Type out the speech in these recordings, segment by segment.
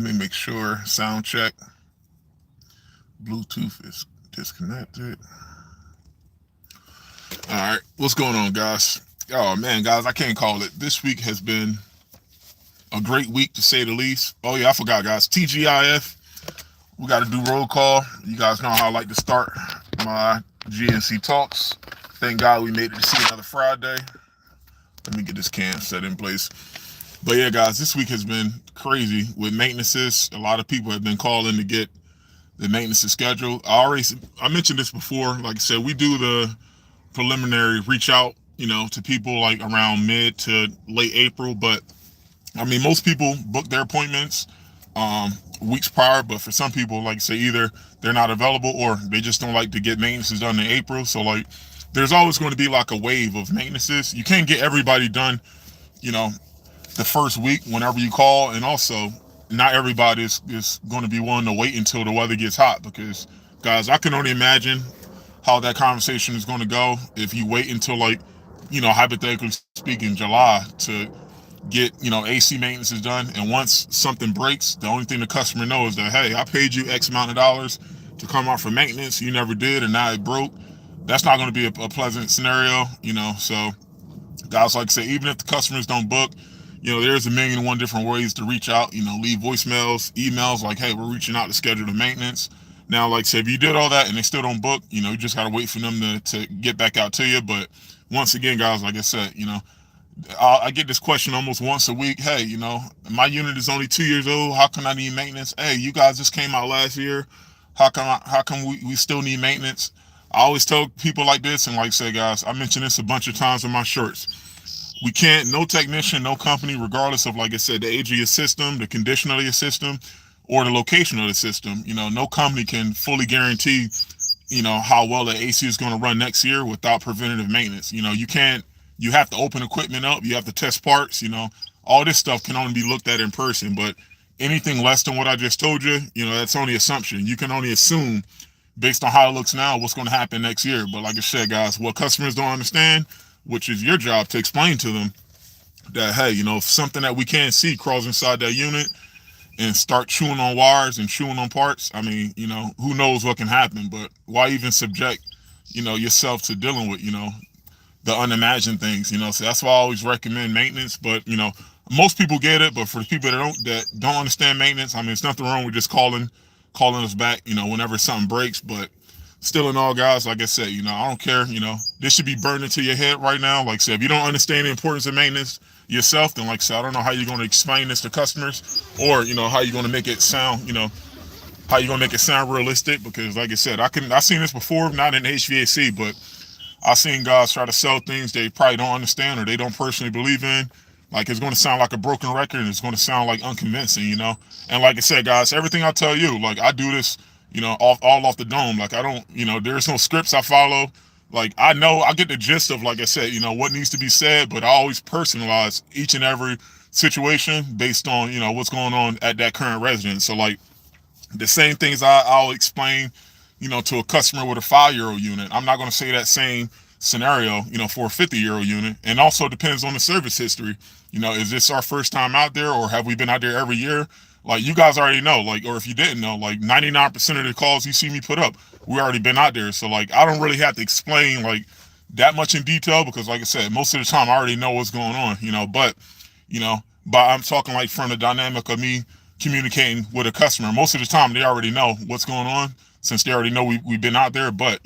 Let me make sure. Sound check. Bluetooth is disconnected. All right, what's going on, guys? Oh man, guys, I can't call it. This week has been a great week to say the least. Oh yeah, I forgot, guys. TGIF. We got to do roll call. You guys know how I like to start my GMC Talks. Thank God we made it to see another Friday. Let me get this cam set in place. But yeah, guys, this week has been crazy with maintenances. A lot of people have been calling to get the maintenance schedule. I mentioned this before. Like I said, we do the preliminary reach out, to people like around mid to late April. But I mean, most people book their appointments weeks prior. But for some people, like I say, either they're not available or they just don't like to get maintenance done in April. So like, there's always going to be like a wave of maintenances. You can't get everybody done, you know, the first week whenever you call, and also not everybody is going to be willing to wait until the weather gets hot because, guys, I can only imagine how that conversation is going to go if you wait until like, hypothetically speaking, July to get, AC maintenance is done. And once something breaks, the only thing the customer knows is that, hey, I paid you X amount of dollars to come out for maintenance. You never did, and now it broke. That's not going to be a pleasant scenario, So, guys, like I say, even if the customers don't book, there's a million and one different ways to reach out. Leave voicemails, emails, like, hey, we're reaching out to schedule the maintenance. Now, like I said, if you did all that and they still don't book, you just got to wait for them to get back out to you. But once again, guys, like I said, I get this question almost once a week. Hey, my unit is only 2 years old. How can I need maintenance? Hey, you guys just came out last year. How come we still need maintenance? I always tell people like this, and like I said, guys, I mentioned this a bunch of times in my shorts. We can't, no technician, no company, regardless of, like I said, the age of your system, the condition of your system, or the location of the system, no company can fully guarantee, how well the AC is going to run next year without preventative maintenance. You have to open equipment up, you have to test parts, all this stuff can only be looked at in person. But anything less than what I just told you, that's only assumption. You can only assume based on how it looks now what's going to happen next year. But like I said, guys, what customers don't understand, which is your job to explain to them, that hey, if something that we can't see crawls inside that unit and start chewing on wires and chewing on parts, I mean, who knows what can happen. But why even subject, yourself to dealing with, the unimagined things, So that's why I always recommend maintenance. But most people get it, but for the people that don't understand maintenance, I mean, it's nothing wrong with just calling us back, whenever something breaks. But still in all, guys, like I said, I don't care. This should be burned into your head right now. Like I said, if you don't understand the importance of maintenance yourself, then like I said, I don't know how you're going to explain this to customers, or how you're going to make it sound, how you're going to make it sound realistic. Because like I said, I seen this before, not in HVAC, but I've seen guys try to sell things they probably don't understand or they don't personally believe in. Like, it's going to sound like a broken record and it's going to sound like unconvincing, And like I said, guys, everything I tell you, like, I do this, all off the dome. Like, I don't, there's no scripts I follow. Like, I know, I get the gist of, like I said, what needs to be said, but I always personalize each and every situation based on, what's going on at that current residence. So, like, the same things I'll explain, to a customer with a 5-year-old unit. I'm not going to say that same scenario, for a 50-year-old unit. And also depends on the service history. Is this our first time out there, or have we been out there every year? Like, you guys already know, like, or if you didn't know, like 99% of the calls you see me put up, we already been out there. So like, I don't really have to explain like that much in detail because like I said, most of the time I already know what's going on, you know, but I'm talking like from the dynamic of me communicating with a customer. Most of the time they already know what's going on since they already know we've been out there. But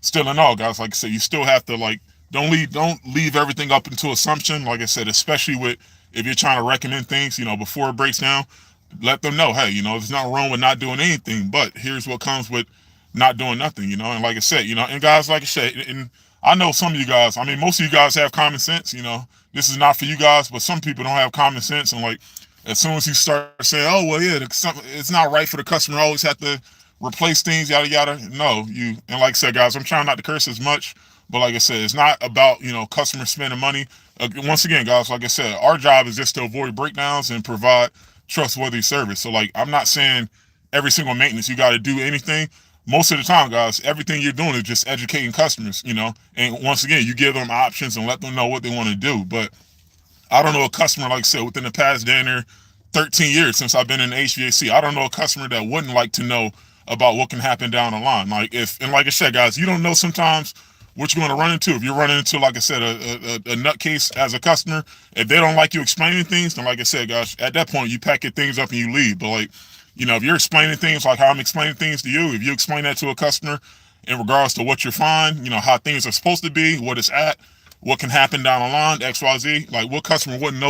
still in all, guys, like I said, you still have to like don't leave everything up into assumption. Like I said, especially with if you're trying to recommend things, before it breaks down, let them know, hey, there's nothing wrong with not doing anything, but here's what comes with not doing nothing, And like I said, and guys, like I said, and I know some of you guys, I mean, most of you guys have common sense, This is not for you guys, but some people don't have common sense. And like, as soon as you start saying, oh, well, yeah, it's not right for the customer, always have to replace things, yada, yada. No, and like I said, guys, I'm trying not to curse as much, but like I said, it's not about, customers spending money. Once again, guys, like I said, our job is just to avoid breakdowns and provide trustworthy service. So like, I'm not saying every single maintenance you got to do anything. Most of the time, guys, everything you're doing is just educating customers, And once again, you give them options and let them know what they want to do. But I don't know a customer, like I said, within the past day and 13 years since I've been in HVAC. I don't know a customer that wouldn't like to know about what can happen down the line. Like if, and like I said, guys, you don't know sometimes what you're going to run into. If you're running into, like I said, a nutcase as a customer, if they don't like you explaining things, then like I said, guys, at that point you pack your things up and you leave. But like, if you're explaining things like how I'm explaining things to you, if you explain that to a customer in regards to what you're fine, how things are supposed to be, what it's at, what can happen down the line, XYZ, like what customer wouldn't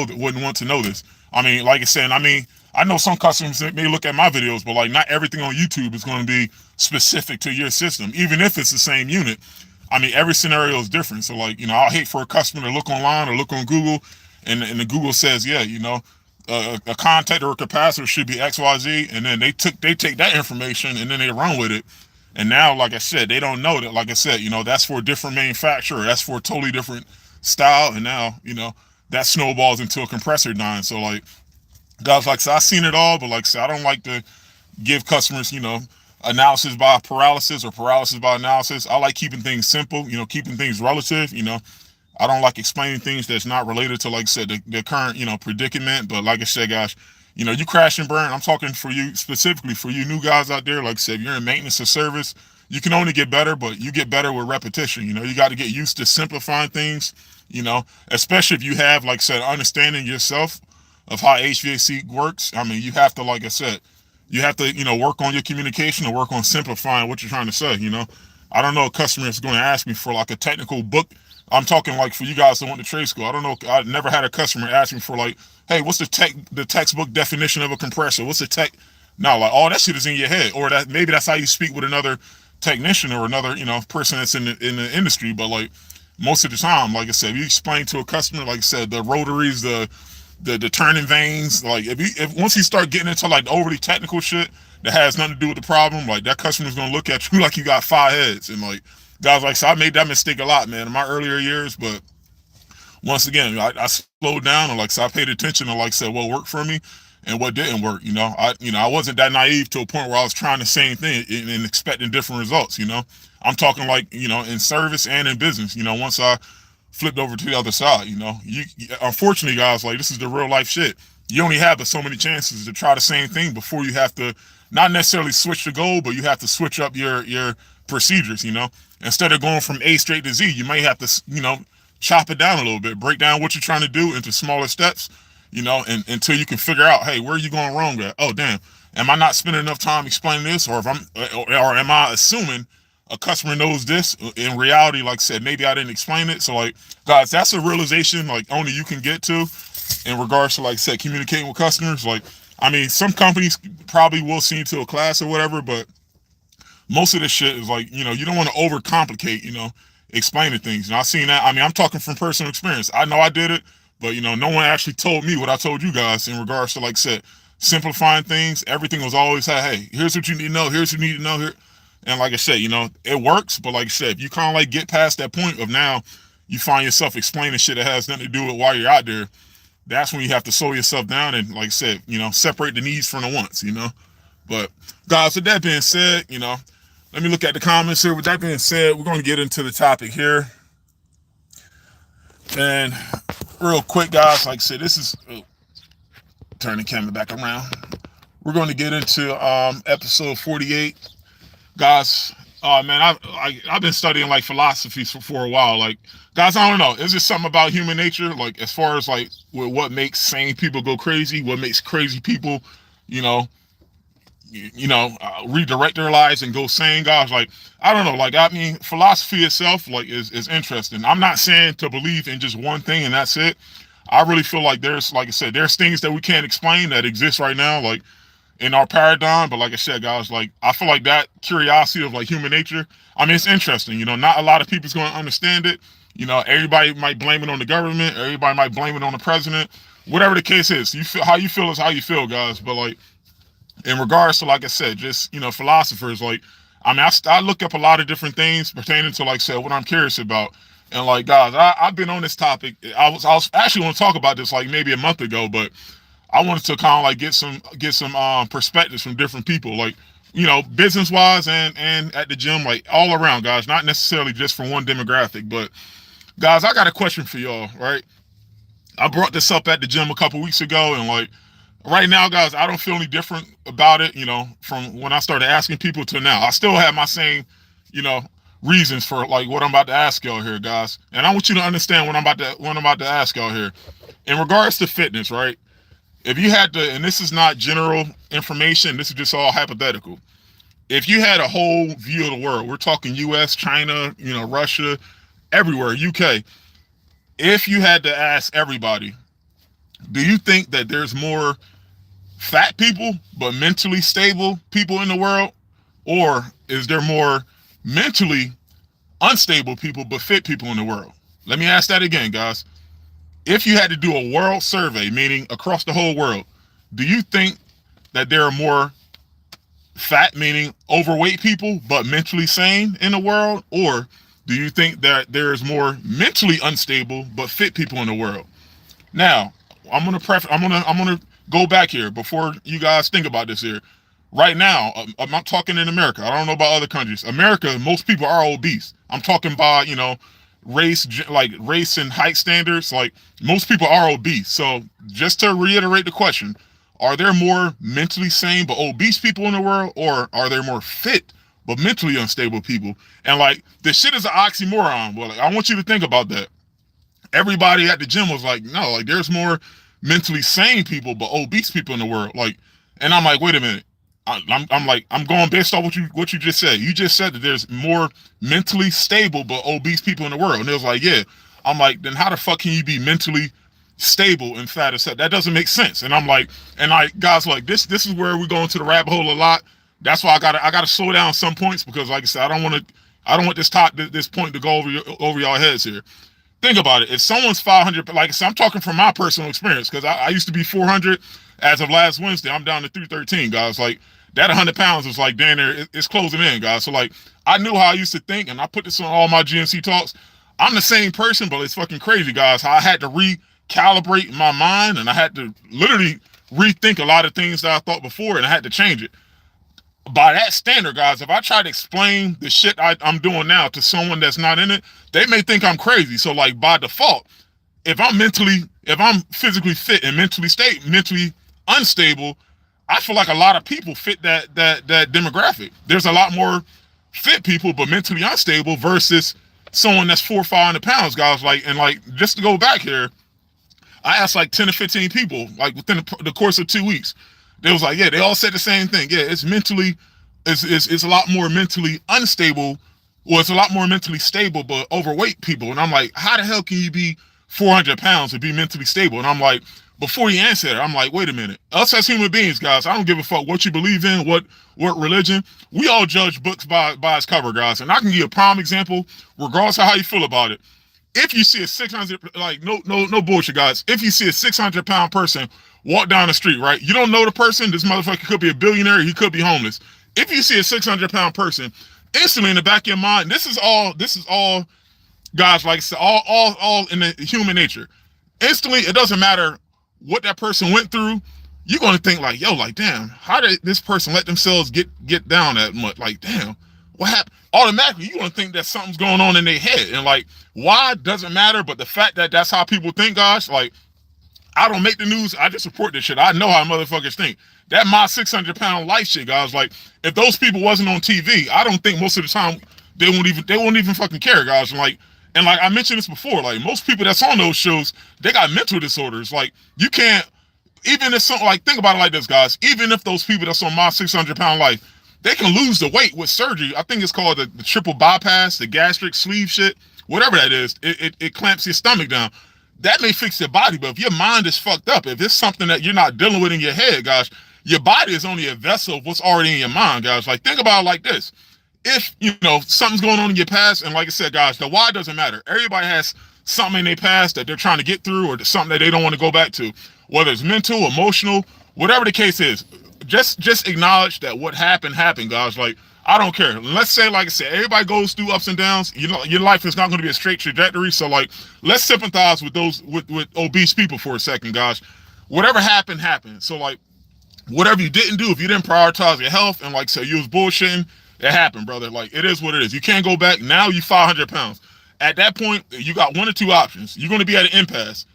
want to know this? I mean, like I said, I know some customers that may look at my videos, but like not everything on YouTube is going to be specific to your system, even if it's the same unit. I mean, every scenario is different. So like, I'll hate for a customer to look online or look on Google and the Google says, yeah, a contactor or capacitor should be XYZ. And then they take that information and then they run with it. And now, like I said, they don't know that, like I said, that's for a different manufacturer. That's for a totally different style. And now, that snowballs into a compressor dying. So like, guys, like I said, I've seen it all, but like I said, I don't like to give customers, analysis by paralysis or paralysis by analysis. I like keeping things simple, keeping things relative, I don't like explaining things that's not related to, like I said, the current, predicament. But like I said, guys, you crash and burn. I'm talking for you, specifically for you new guys out there. Like I said, if you're in maintenance or service, you can only get better, but you get better with repetition. You got to get used to simplifying things, especially if you have, like I said, understanding yourself of how HVAC works. I mean, you have to, like I said, you have to, work on your communication and work on simplifying what you're trying to say. I don't know a customer that's going to ask me for like a technical book. I'm talking like for you guys that went to trade school. I don't know. I never had a customer ask me for like, hey, what's the textbook definition of a compressor? What's the tech? No, like all that shit is in your head, or that maybe that's how you speak with another technician or another, person that's in the industry. But like most of the time, like I said, if you explain to a customer, like I said, the rotaries, the turning vanes, like if once you start getting into like the overly technical shit that has nothing to do with the problem, like that customer's gonna look at you like you got 5 heads. And like guys, like so I made that mistake a lot, man, in my earlier years. But once again, I slowed down and like so I paid attention to, like I said, what worked for me and what didn't work. I wasn't that naive to a point where I was trying the same thing and expecting different results. I'm talking like, in service and in business. Once I flipped over to the other side, you unfortunately, guys, like this is the real life shit. You only have so many chances to try the same thing before you have to not necessarily switch the goal, but you have to switch up your procedures. Instead of going from A straight to Z, you may have to chop it down a little bit, break down what you're trying to do into smaller steps, and until you can figure out, hey, where are you going wrong at? Oh damn, am I not spending enough time explaining this, or am I assuming a customer knows this? In reality, like I said, maybe I didn't explain it. So like, guys, that's a realization like only you can get to in regards to, like I said, communicating with customers. Like, I mean, some companies probably will send you to a class or whatever, but most of this shit is like, you don't want to overcomplicate, explaining things. And I've seen that. I mean, I'm talking from personal experience. I know I did it, but no one actually told me what I told you guys in regards to, like I said, simplifying things. Everything was always, hey, here's what you need to know. Here's what you need to know here. And like I said, it works. But like I said, if you kind of like get past that point of now you find yourself explaining shit that has nothing to do with why you're out there, that's when you have to slow yourself down and, like I said, separate the needs from the wants, But guys, with that being said, let me look at the comments here. With that being said, we're going to get into the topic here. And real quick, guys, like I said, this is, turn the camera back around. We're going to get into episode 48. Guys, man, I've been studying like philosophy for a while. Like, guys, I don't know. It's just something about human nature. Like, as far as like what makes sane people go crazy, what makes crazy people, redirect their lives and go sane, guys. Like, I don't know. Like, I mean, philosophy itself, like, is interesting. I'm not saying to believe in just one thing and that's it. I really feel like there's, like I said, there's things that we can't explain that exist right now, like in our paradigm. But like I said, guys, like I feel like that curiosity of like human nature, I mean, it's interesting. Not a lot of people's going to understand it. Everybody might blame it on the government. Everybody might blame it on the president. Whatever the case is, how you feel is how you feel, guys. But like, in regards to, like I said, just, philosophers, like, I mean, I look up a lot of different things pertaining to, like I said, what I'm curious about. And like, guys, I've been on this topic. I was actually want to talk about this like maybe a month ago, but I wanted to kind of like get some perspectives from different people, like, business wise and at the gym, like all around, guys, not necessarily just from one demographic. But guys, I got a question for y'all, right? I brought this up at the gym a couple weeks ago, and like, Right now, guys, I don't feel any different about it, from when I started asking people to now. I still have my same, you know, reasons for like what I'm about to ask y'all here, guys. And I want you to understand what I'm about to ask y'all here. In regards to fitness, right? If you had to, and this is not general information, this is just all hypothetical. If you had a whole view of the world, we're talking US, China, Russia, everywhere, UK. If you had to ask everybody, do you think that there's more fat people but mentally stable people in the world, or is there more mentally unstable people but fit people in the world? Let me ask that again, guys. If you had to do a world survey, meaning across the whole world, do you think that there are more fat, meaning overweight people but mentally sane in the world, or do you think that there's more mentally unstable but fit people in the world? Now, I'm gonna go back here before you guys think about this here. Right now, I'm not talking in America. I don't know about other countries. America, most people are obese. I'm talking about, race and height standards. Like, most people are obese. So just to reiterate the question, are there more mentally sane but obese people in the world, or are there more fit but mentally unstable people? And like, this shit is an oxymoron. Well, like, I want you to think about that. Everybody at the gym was like, no, like, there's more mentally sane people but obese people in the world. Like, and I'm like, wait a minute. I'm going based on what you just said. You just said that there's more mentally stable but obese people in the world, and it was like, yeah. I'm like, then how the fuck can you be mentally stable and fat as hell? That doesn't make sense. And I'm like, guys, like, this is where we go into the rabbit hole a lot. That's why I gotta slow down some points, because like I said, I don't want this point to go over y'all heads here. Think about it. If someone's 500, like I said, I'm talking from my personal experience, because I used to be 400. As of last Wednesday, I'm down to 313, guys. Like, that 100 pounds is like, damn near, it's closing in, guys. So like, I knew how I used to think, and I put this on all my GMC talks. I'm the same person, but it's fucking crazy, guys, how I had to recalibrate my mind, and I had to literally rethink a lot of things that I thought before, and I had to change it. By that standard, guys, if I try to explain the shit I'm doing now to someone that's not in it, they may think I'm crazy. So like, by default, if I'm physically fit and mentally unstable, I feel like a lot of people fit that demographic. There's a lot more fit people but mentally unstable versus someone that's 400 or 500 pounds, guys. Like, and like, just to go back here, I asked like 10 to 15 people, like, within the course of 2 weeks. They was like, yeah, they all said the same thing. Yeah, it's a lot more mentally unstable. Well, it's a lot more mentally stable but overweight people. And I'm like, how the hell can you be 400 pounds and be mentally stable? And I'm like, before you answer that, I'm like, wait a minute. Us as human beings, guys, I don't give a fuck what you believe in, what religion. We all judge books by its cover, guys. And I can give you a prime example, regardless of how you feel about it. If you see a 600, like, no bullshit, guys. If you see a 600-pound person walk down the street, right? You don't know the person. This motherfucker could be a billionaire. He could be homeless. If you see a 600-pound person, instantly in the back of your mind, this is all, guys, like I said, all in the human nature. Instantly, it doesn't matter what that person went through. You're going to think like, yo, like, damn, how did this person let themselves get down that much? Like, damn, what happened? Automatically, you're going to think that something's going on in their head. And like, why doesn't matter, but the fact that that's how people think, guys, like, I don't make the news. I just support this shit. I know how motherfuckers think. That my 600-pound life shit, guys. Like, if those people wasn't on TV, I don't think most of the time they won't even fucking care, guys. And like I mentioned this before, like, most people that's on those shows, they got mental disorders. Like, you can't, even if something, like, think about it like this, guys. Even if those people that's on my 600-pound life, they can lose the weight with surgery. I think it's called the triple bypass, the gastric sleeve shit, whatever that is. It clamps your stomach down. That may fix your body, but if your mind is fucked up, if it's something that you're not dealing with in your head, guys, your body is only a vessel of what's already in your mind, guys. Like, think about it like this. If, something's going on in your past, and like I said, guys, the why doesn't matter. Everybody has something in their past that they're trying to get through, or something that they don't want to go back to, whether it's mental, emotional, whatever the case is. Just acknowledge that what happened, guys. Like, I don't care. Let's say, like I said, everybody goes through ups and downs. Your life is not going to be a straight trajectory. So, like, let's sympathize with those with obese people for a second, guys. Whatever happened. So, like, whatever you didn't do, if you didn't prioritize your health, and like, say you was bullshitting, it happened, brother. Like, it is what it is. You can't go back. Now you 500 pounds. At that point, you got one or two options. You're going to be at an impasse.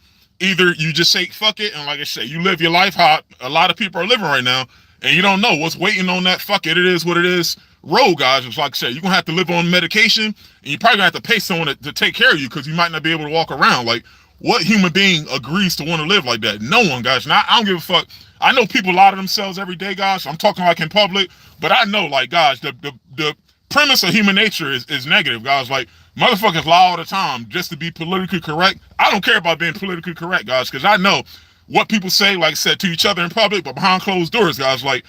either you just say fuck it, and like I said, you live your life how a lot of people are living right now, and you don't know what's waiting on that fuck it is what it is road, guys. It's like I said, you're gonna have to live on medication, and you're probably gonna have to pay someone to take care of you, because you might not be able to walk around. Like, what human being agrees to want to live like that? No one, guys. And I don't give a fuck. I know people lie to themselves every day, guys. I'm talking like in public, but I know, like, guys, the premise of human nature is negative, guys. Like, motherfuckers lie all the time just to be politically correct. I don't care about being politically correct, guys, because I know what people say, like I said, to each other in public, but behind closed doors, guys. Like,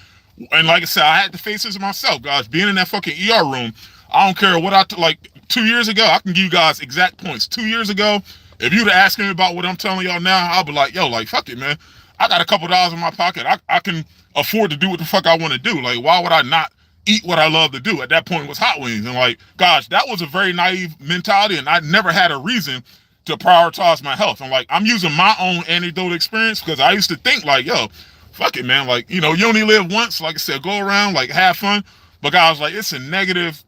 and like I said, I had to face this myself, guys. Being in that fucking ER room, I don't care what like 2 years ago, I can give you guys exact points. 2 years ago, if you'd have asked me about what I'm telling y'all now, I'll be like, yo, like, fuck it, man. I got a couple dollars in my pocket. I can afford to do what the fuck I want to do. Like, why would I not eat what I love to do? At that point, it was hot wings. And like, gosh, that was a very naive mentality, and I never had a reason to prioritize my health. And like, I'm using my own anecdotal experience, because I used to think like, yo, fuck it, man. Like, you know, you only live once. Like I said, go around, like, have fun. But guys, like, it's a negative.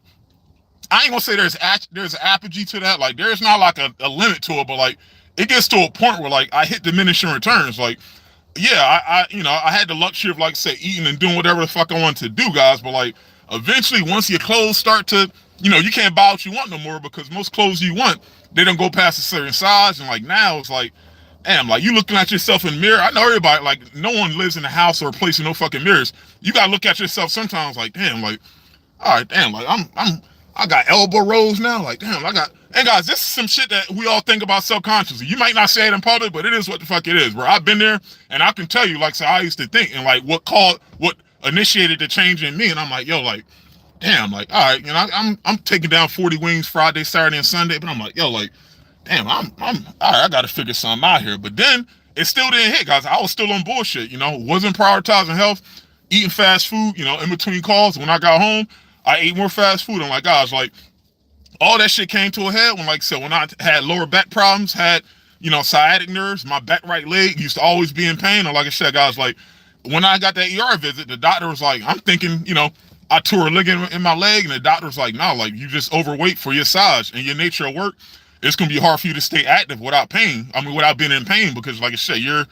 I ain't gonna say there's an apogee to that. Like, there's not like a limit to it, but like, it gets to a point where like I hit diminishing returns. Like, yeah, I had the luxury of, like I said, eating and doing whatever the fuck I wanted to do, guys. But like, eventually, once your clothes start to, you can't buy what you want no more, because most clothes you want, they don't go past a certain size. And like, now it's like, damn, like, you looking at yourself in the mirror. I know everybody, like, no one lives in a house or a place with no fucking mirrors. You gotta look at yourself sometimes like, damn, like, all right, damn, like, I got elbow rolls now. Like, damn, and guys, this is some shit that we all think about subconsciously. You might not say it in public, but it is what the fuck it is, bro. I've been there, and I can tell you, like, so I used to think, and like, what initiated the change in me. And I'm like, yo, like, damn, like, all right, I'm taking down 40 wings Friday, Saturday, and Sunday, but I'm like, yo, like, damn, I'm all right, I gotta figure something out here. But then it still didn't hit, guys. I was still on bullshit, wasn't prioritizing health, eating fast food, in between calls. When I got home, I ate more fast food. I'm like, guys, like, all that shit came to a head when, like I said, when I had lower back problems, had, sciatic nerves, my back right leg used to always be in pain. Or like I said, guys, like, when I got that ER visit, the doctor was like, I'm thinking, I tore a ligament in my leg, and the doctor was like, no, like, you just overweight for your size and your nature of work. It's going to be hard for you to stay active without pain. I mean, without being in pain, because like I said, your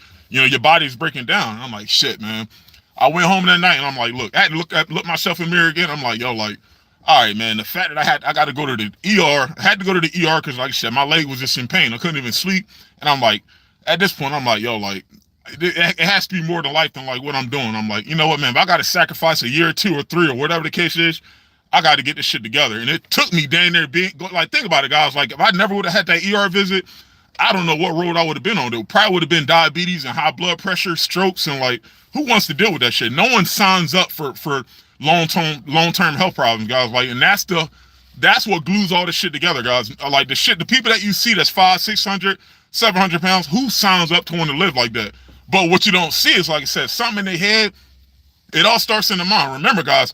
body's breaking down. And I'm like, shit, man. I went home that night, and I'm like, look, I had to look myself in the mirror again. I'm like, yo, like, all right, man, the fact that I got to go to the ER, I had to go to the ER because, like I said, my leg was just in pain. I couldn't even sleep. And I'm like, at this point, I'm like, yo, like, it has to be more to life than like what I'm doing. I'm like, you know what, man, if I got to sacrifice a year or 2 or 3 or whatever the case is, I got to get this shit together. And it took me down there like, think about it, guys. Like, if I never would have had that ER visit, I don't know what road I would have been on. It probably would have been diabetes and high blood pressure, strokes, and like, who wants to deal with that shit? No one signs up for long-term health problems, guys. Like, and that's what glues all this shit together, guys. Like, the people that you see that's 500, 600, 700 pounds, who signs up to want to live like that? But what you don't see is, like I said, something in their head. It all starts in the mind. Remember, guys,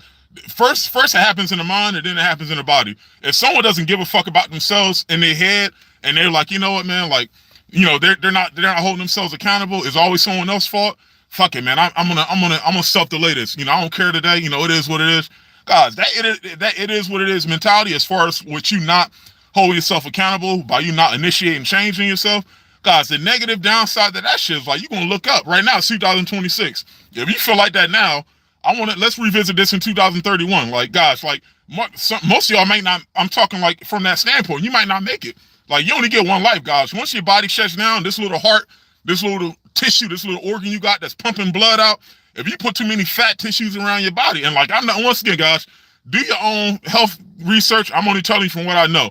first it happens in the mind, and then it happens in the body. If someone doesn't give a fuck about themselves in their head, and they're like, you know what, man, like, they're not holding themselves accountable, it's always someone else's fault. Fuck it, man. I'm gonna self-delay this. I don't care today. It is what it is. Guys, that it is what it is mentality, as far as with you not holding yourself accountable, by you not initiating change in yourself. Guys, the negative downside to that shit is, like, you're gonna look up right now, it's 2026. If you feel like that now, let's revisit this in 2031. Like, guys, like, most of y'all might not, I'm talking like from that standpoint, you might not make it. Like, you only get one life, guys. Once your body shuts down, this little heart, this little tissue, this little organ you got that's pumping blood out, if you put too many fat tissues around your body, and like, I'm not, once again, guys, do your own health research. I'm only telling you from what I know.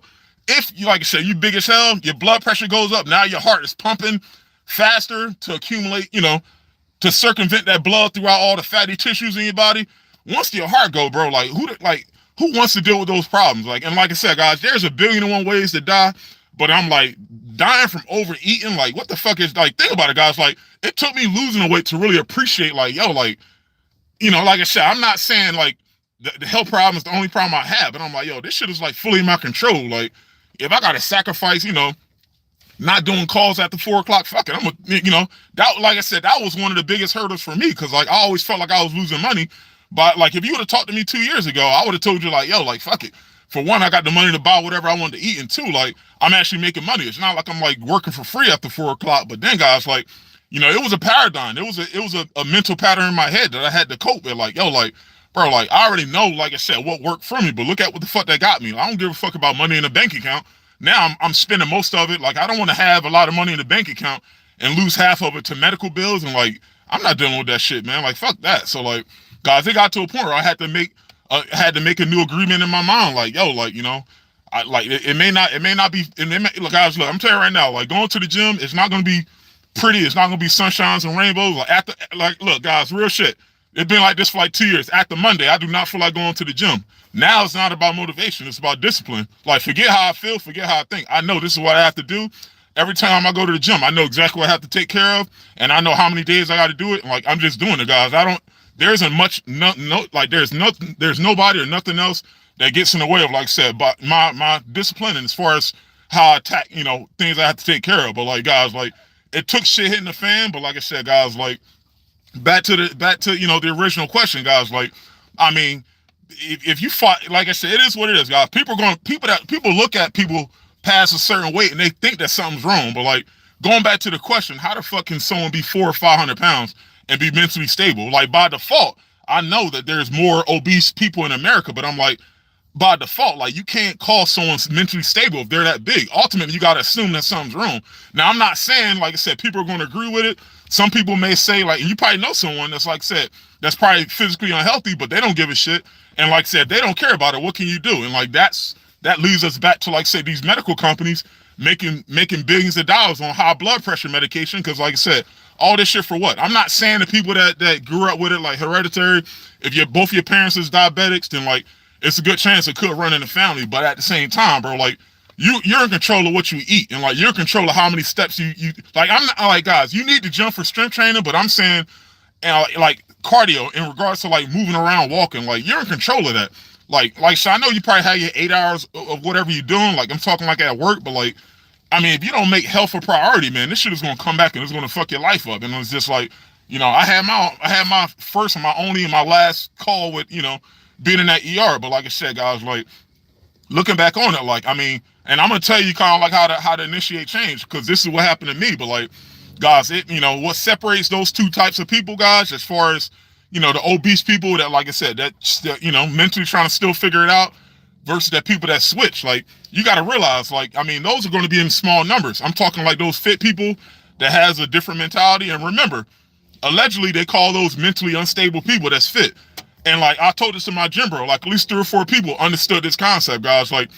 If you, like I said, you big as hell, your blood pressure goes up, now your heart is pumping faster to accumulate, to circumvent that blood throughout all the fatty tissues in your body. Once your heart go, bro, like, who wants to deal with those problems? Like, and like I said, guys, there's 1,000,001 ways to die, but I'm like, dying from overeating, like, what the fuck is, like, think about it, guys. Like, it took me losing the weight to really appreciate, like, yo, like, like I said, I'm not saying like the health problem is the only problem I have, but I'm like, yo, this shit is like fully in my control. Like, if I gotta sacrifice, not doing calls after 4 o'clock, fuck it, that, like I said, that was one of the biggest hurdles for me, because like, I always felt like I was losing money. But like, if you would have talked to me 2 years ago, I would have told you, like, yo, like, fuck it, for one, I got the money to buy whatever I wanted to eat, and two, like, I'm actually making money. It's not like I'm like working for free after 4 o'clock. But then, guys, like, it was a paradigm. It was a mental pattern in my head that I had to cope with. Like, yo, like, bro, like, I already know, like I said, what worked for me, but look at what the fuck that got me. I don't give a fuck about money in a bank account. Now I'm spending most of it. Like, I don't want to have a lot of money in the bank account and lose half of it to medical bills. And like, I'm not dealing with that shit, man. Like, fuck that. So like, guys, it got to a point where I had to make a new agreement in my mind. Like, yo, like, I like it may not be. Look, guys, look, I'm telling you right now, like, going to the gym, it's not gonna be pretty. It's not gonna be sunshines and rainbows. Look, guys, real shit. It's been like this for like 2 years. After Monday, I do not feel like going to the gym. Now it's not about motivation. It's about discipline. Like, forget how I feel. Forget how I think. I know this is what I have to do. Every time I go to the gym, I know exactly what I have to take care of, and I know how many days I got to do it. And like, I'm just doing it, guys. There isn't much, there's nobody or nothing else that gets in the way of, like I said, but my discipline and as far as how I attack, things I have to take care of. But like, guys, like, it took shit hitting the fan. But like I said, guys, like, back to the original question, guys. Like, I mean, if you fought, like I said, it is what it is, guys. People look at people past a certain weight and they think that something's wrong. But like, going back to the question, how the fuck can someone be 400 or 500 pounds and be mentally stable? Like, by default, I know that there's more obese people in America, but I'm like, by default, like, you can't call someone mentally stable if they're that big. Ultimately, you got to assume that something's wrong. Now, I'm not saying, like I said, people are going to agree with it. Some people may say, like, and you probably know someone that's, like I said, that's probably physically unhealthy, but they don't give a shit. And like I said, they don't care about it. What can you do? And like, that leads us back to, like I said, these medical companies making billions of dollars on high blood pressure medication. Because like I said, all this shit for what? I'm not saying the people that grew up with it, like hereditary, if both your parents is diabetics, then like, it's a good chance it could run in the family. But at the same time, bro, like, you're in control of what you eat, and like, you're in control of how many steps you like. I'm not like, guys, you need to jump for strength training, but I'm saying, like, cardio in regards to like moving around, walking, like, you're in control of that. Like, so I know you probably have your 8 hours of whatever you're doing. Like, I'm talking like at work, but like, I mean, if you don't make health a priority, man, this shit is gonna come back and it's gonna fuck your life up. And it's just like, I had my first and my only and my last call with, being in that ER. But like I said, guys, like, looking back on it, like, I mean, and I'm gonna tell you kind of like how to initiate change, because this is what happened to me. But like, guys, what separates those two types of people, guys, as far as, the obese people that, like I said, that mentally trying to still figure it out, versus that people that switch. Like, you got to realize, like, I mean, those are going to be in small numbers. I'm talking like those fit people that has a different mentality. And remember, allegedly they call those mentally unstable people that's fit. And like, I told this to my gym bro, like, at least 3 or 4 people understood this concept, guys. Like,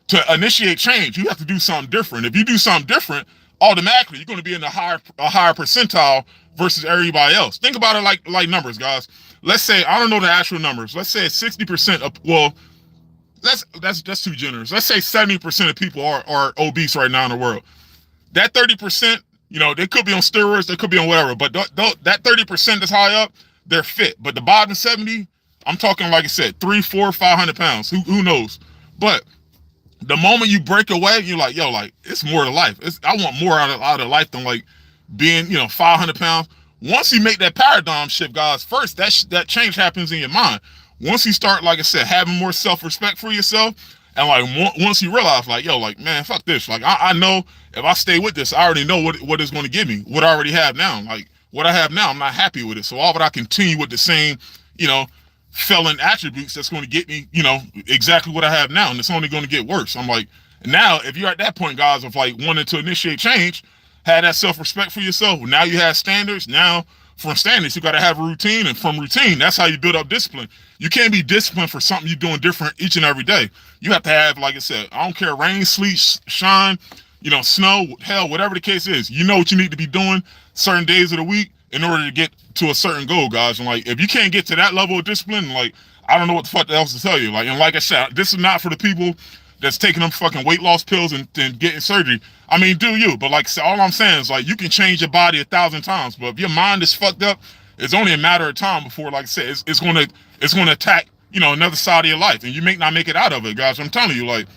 to initiate change, you have to do something different. If you do something different, automatically you're going to be in a higher percentile versus everybody else. Think about it like numbers, guys. Let's say, I don't know the actual numbers. Let's say 60% of, well, that's too generous. Let's say 70% of people are obese right now in the world. That 30%, they could be on steroids, they could be on whatever, but that 30% that's high up, they're fit. But the bottom 70, I'm talking, like I said, 300, 400, 500 pounds. Who knows? But the moment you break away, you're like, yo, like, it's more to life. I want more out of life than like being, 500 pounds. Once you make that paradigm shift, guys, first that change happens in your mind. Once you start, like I said, having more self-respect for yourself, and like once you realize, like, yo, like, man, fuck this. Like, I know if I stay with this, I already know what it's going to give me, what I already have now. Like, what I have now, I'm not happy with it. So why would I continue with the same, felon attributes that's going to get me, exactly what I have now, and it's only going to get worse. I'm like, now, if you're at that point, guys, of like wanting to initiate change, have that self-respect for yourself. Now you have standards. Now, from standards, you got to have a routine, and from routine, that's how you build up discipline. You can't be disciplined for something you're doing different each and every day. You have to have, like I said, I don't care, rain, sleet, shine, snow, hell, whatever the case is. You know what you need to be doing certain days of the week in order to get to a certain goal, guys. And like, if you can't get to that level of discipline, like, I don't know what the fuck else to tell you. Like, and like I said, this is not for the people that's taking them fucking weight loss pills and getting surgery. I mean, do you? But like, all I'm saying is, like, you can change your body 1,000 times, but if your mind is fucked up, it's only a matter of time before, like I said, it's gonna attack, another side of your life, and you may not make it out of it, guys. I'm telling you, like,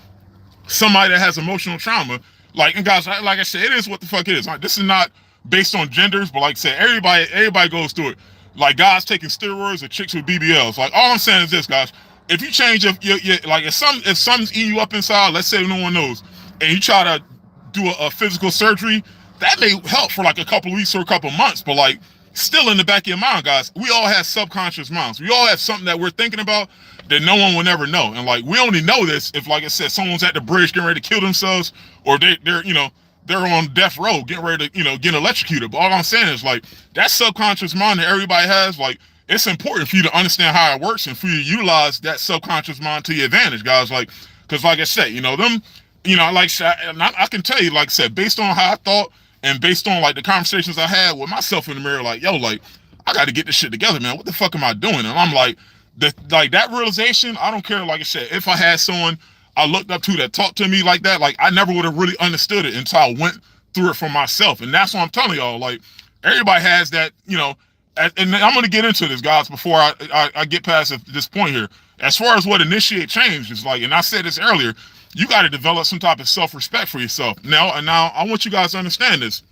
somebody that has emotional trauma, like, and guys, like I said, it is what the fuck it is. Like, this is not based on genders, but like I said, everybody goes through it. Like, guys taking steroids or chicks with BBLs. Like, all I'm saying is this, guys. if you change your like if something's eating you up inside, let's say no one knows, and you try to do a physical surgery, that may help for like a couple of weeks or a couple of months, but like still in the back of your mind, guys, we all have subconscious minds. We all have something that we're thinking about that no one will never know. And like we only know this if, like I said, someone's at the bridge getting ready to kill themselves, or they're they're on death row getting ready to get electrocuted. But all I'm saying is like that subconscious mind that everybody has, like it's important for you to understand how it works and for you to utilize that subconscious mind to your advantage, guys. Like, because like I said, like I can tell you, like I said, based on how I thought and based on like the conversations I had with myself in the mirror, like, yo, like I got to get this shit together, man. What the fuck am I doing? And I'm like, that realization. I don't care. Like I said, if I had someone I looked up to that talked to me like that, like I never would have really understood it until I went through it for myself. And that's what I'm telling y'all. Like everybody has that, and I'm going to get into this, guys, before I get past this point here. As far as what initiate change is like, and I said this earlier, you got to develop some type of self-respect for yourself. Now I want you guys to understand this.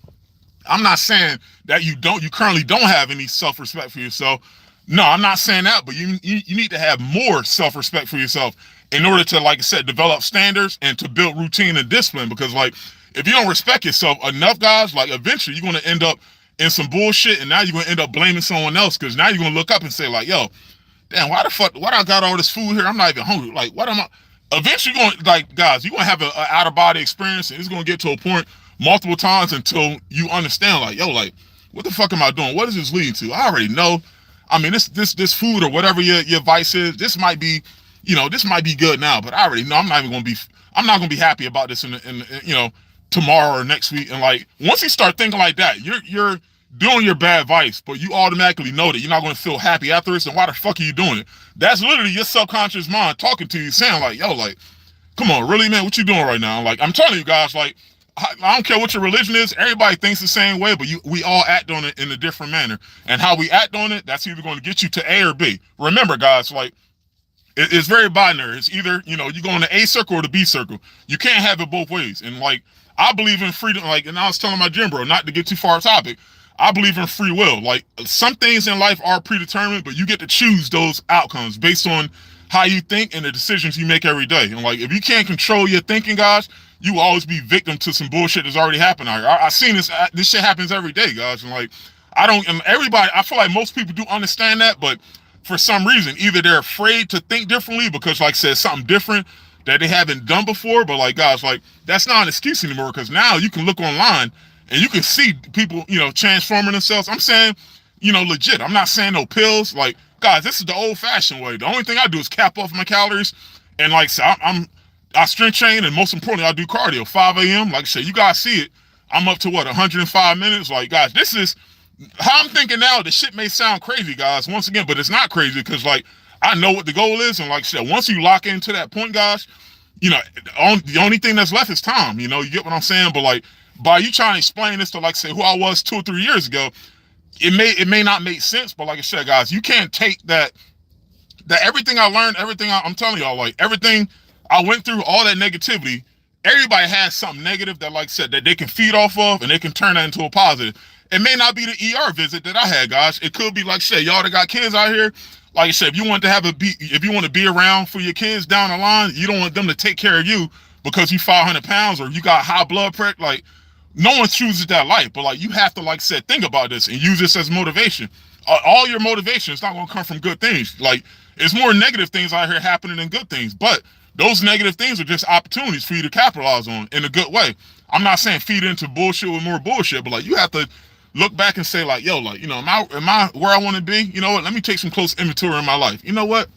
I'm not saying that you currently don't have any self-respect for yourself. No, I'm not saying that, but you need to have more self-respect for yourself in order to, like I said, develop standards and to build routine and discipline. Because like, if you don't respect yourself enough, guys, like eventually you're going to end up in some bullshit, and now you're going to end up blaming someone else, because now you're going to look up and say like, yo, damn, why I got all this food here? I'm not even hungry. Like, what am I? Eventually, you're going to, like, guys, you're going to have an out-of-body experience, and it's going to get to a point multiple times until you understand, like, yo, like, what the fuck am I doing? What is this leading to? I already know. I mean, this food or whatever your vice is, this might be, this might be good now, but I already know I'm not going to be happy about this in tomorrow or next week. And like, once you start thinking like that, you're doing your bad vice, but you automatically know that you're not going to feel happy afterwards. And why the fuck are you doing it? That's literally your subconscious mind talking to you, saying like, yo, like, come on, really, man, what you doing right now? Like, I'm telling you guys, like, I don't care what your religion is. Everybody thinks the same way, but we all act on it in a different manner. And how we act on it, that's either going to get you to A or B. Remember, guys, like, it's very binary. It's either, you go in the A circle or the B circle. You can't have it both ways. And like, I believe in freedom. Like, and I was telling my gym bro, not to get too far off topic, I believe in free will. Like, some things in life are predetermined, but you get to choose those outcomes based on how you think and the decisions you make every day. And like, if you can't control your thinking, guys, you will always be victim to some bullshit that's already happened out here. I've seen this shit happens every day, guys. And like, I feel like most people do understand that, but for some reason, either they're afraid to think differently because, like I said, something different that they haven't done before. But like, guys, like, that's not an excuse anymore, because now you can look online and you can see people, transforming themselves. I'm saying, legit. I'm not saying no pills. Like, guys, this is the old-fashioned way. The only thing I do is cap off my calories, and like, so I strength train, and most importantly, I do cardio. 5 a.m. Like I said, you guys see it. I'm up to 105 minutes. Like, guys, this is how I'm thinking now. The shit may sound crazy, guys, once again, but it's not crazy, because like, I know what the goal is, and like I said, once you lock into that point, guys, the only thing that's left is time. You get what I'm saying? But like, by you trying to explain this to, like, say, who I was 2 or 3 years ago, it may not make sense. But like I said, guys, you can't take that everything I learned, everything I'm telling y'all, like, everything I went through, all that negativity, everybody has something negative that, like I said, that they can feed off of, and they can turn that into a positive. It may not be the ER visit that I had, guys. It could be, like I said, y'all that got kids out here. Like I said, if you want to be around for your kids down the line, you don't want them to take care of you because you 500 pounds or you got high blood pressure. Like, no one chooses that life, but like, you have to, like I said, think about this and use this as motivation. All your motivation is not going to come from good things. Like, it's more negative things out here happening than good things, but those negative things are just opportunities for you to capitalize on in a good way. I'm not saying feed into bullshit with more bullshit, but like, you have to look back and say like, yo, like, am I where I want to be? You know what? Let me take some close inventory in my life. You know what?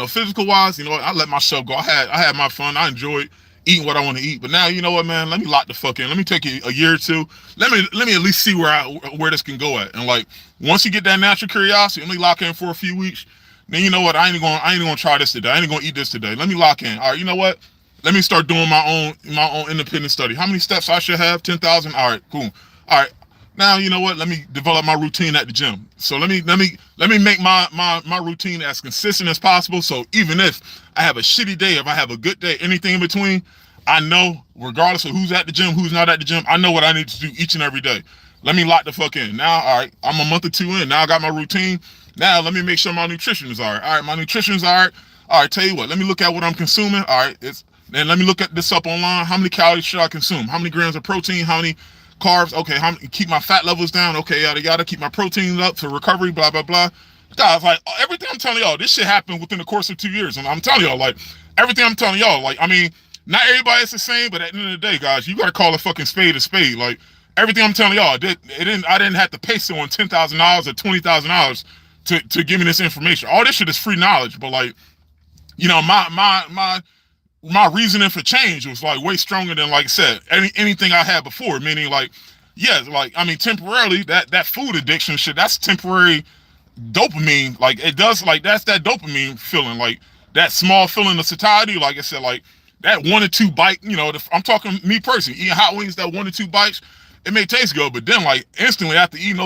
Physical wise, I let myself go. I had my fun. I enjoyed eating what I want to eat. But now, you know what, man? Let me lock the fuck in. Let me take a year or two. Let me at least see where this can go at. And like, once you get that natural curiosity, let me lock in for a few weeks. Then you know what? I ain't gonna try this today. I ain't gonna eat this today. Let me lock in. All right, you know what? Let me start doing my own independent study. How many steps I should have? 10,000. All right, cool. All right. Now, you know what? Let me develop my routine at the gym. So let me make my routine as consistent as possible. So even if I have a shitty day, if I have a good day, anything in between, I know, regardless of who's at the gym, who's not at the gym, I know what I need to do each and every day. Let me lock the fuck in. Now, all right, I'm a month or two in. Now I got my routine. Now let me make sure my nutrition is all right. All right, my nutrition is all right. All right, tell you what, let me look at what I'm consuming. All right, then let me look at this up online. How many calories should I consume? How many grams of protein? How many carbs? Okay, keep my fat levels down. Okay, yada yada. Keep my protein up for recovery. Blah blah blah. Guys, like everything I'm telling y'all, this shit happened within the course of 2 years, and I'm telling y'all, like everything I'm telling y'all, like I mean, not everybody's the same, but at the end of the day, guys, you gotta call a fucking spade a spade. Like everything I'm telling y'all, I didn't have to pay someone $10,000 or $20,000 to give me this information. All this shit is free knowledge, but like, you know, my reasoning for change was like way stronger than, like I said, anything I had before. Meaning, like, yeah, like I mean, temporarily that food addiction shit, that's temporary dopamine. Like it does, like that's that dopamine feeling, like that small feeling of satiety. Like I said, like that 1 or 2 bite. You know, I'm talking me personally, eating hot wings, that 1 or 2 bites, it may taste good, but then like instantly after eating